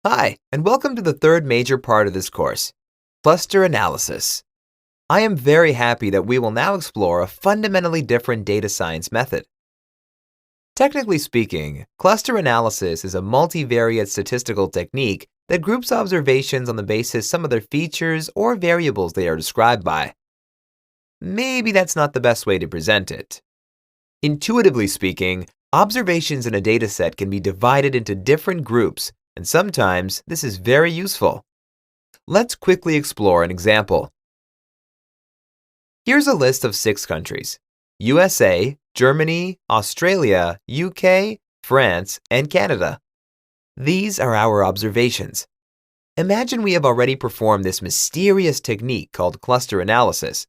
Hi, and welcome to the third major part of this course, cluster analysis. I am very happy that we will now explore a fundamentally different data science method. Technically speaking, cluster analysis is a multivariate statistical technique that groups observations on the basis of some of their features or variables they are described by. Maybe that's not the best way to present it. Intuitively speaking, observations in a dataset can be divided into different groups, and sometimes this is very useful. Let's quickly explore an example. Here's a list of 6 countries: USA, Germany, Australia, UK, France, and Canada. These are our observations. Imagine we have already performed this mysterious technique called cluster analysis,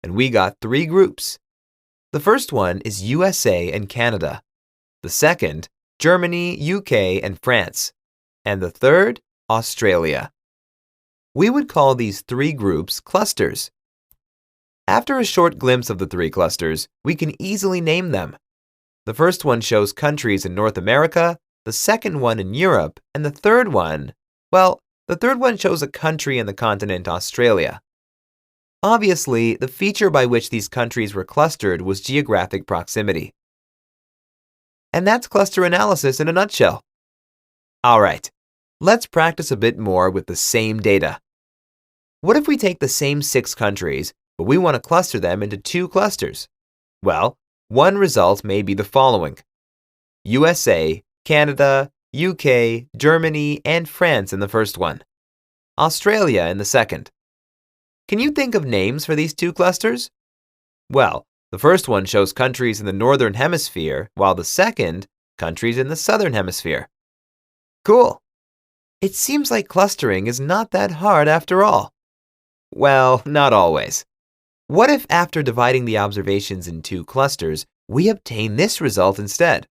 and we got 3 groups. The first one is USA and Canada. The second, Germany, UK, and France. And the third, Australia. We would call these 3 groups clusters. After a short glimpse of the 3 clusters, we can easily name them. The first one shows countries in North America, the second one in Europe, and the third one shows a country in the continent Australia. Obviously, the feature by which these countries were clustered was geographic proximity. And that's cluster analysis in a nutshell. All right, let's practice a bit more with the same data. What if we take the same 6 countries, but we want to cluster them into 2 clusters? Well, one result may be the following: USA, Canada, UK, Germany, and France in the first one, Australia in the second. Can you think of names for these 2 clusters? Well, the first one shows countries in the northern hemisphere, while the second, countries in the southern hemisphere. Cool! It seems like clustering is not that hard after all. Well, not always. What if after dividing the observations in 2 clusters, we obtain this result instead?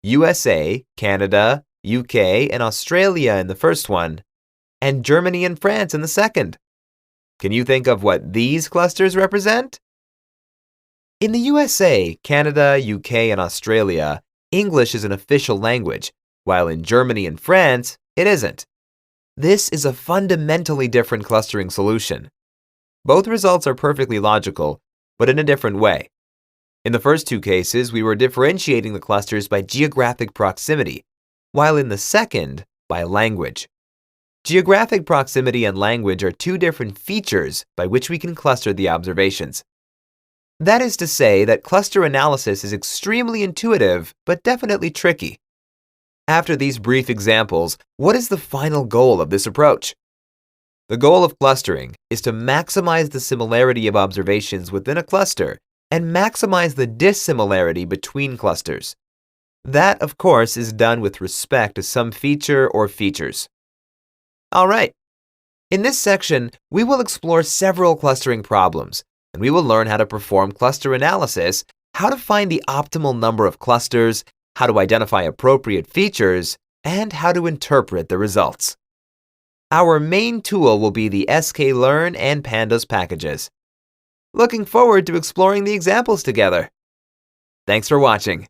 USA, Canada, UK, and Australia in the first one, and Germany and France in the second. Can you think of what these clusters represent? In the USA, Canada, UK, and Australia, English is an official language, while in Germany and France, it isn't. This is a fundamentally different clustering solution. Both results are perfectly logical, but in a different way. In the first 2 cases, we were differentiating the clusters by geographic proximity, while in the second, by language. Geographic proximity and language are 2 different features by which we can cluster the observations. That is to say that cluster analysis is extremely intuitive, but definitely tricky. After these brief examples, what is the final goal of this approach? The goal of clustering is to maximize the similarity of observations within a cluster and maximize the dissimilarity between clusters. That, of course, is done with respect to some feature or features. All right. In this section, we will explore several clustering problems, and we will learn how to perform cluster analysis, how to find the optimal number of clusters, how to identify appropriate features, and how to interpret the results. Our main tool will be the sklearn and pandas packages. Looking forward to exploring the examples together. Thanks for watching.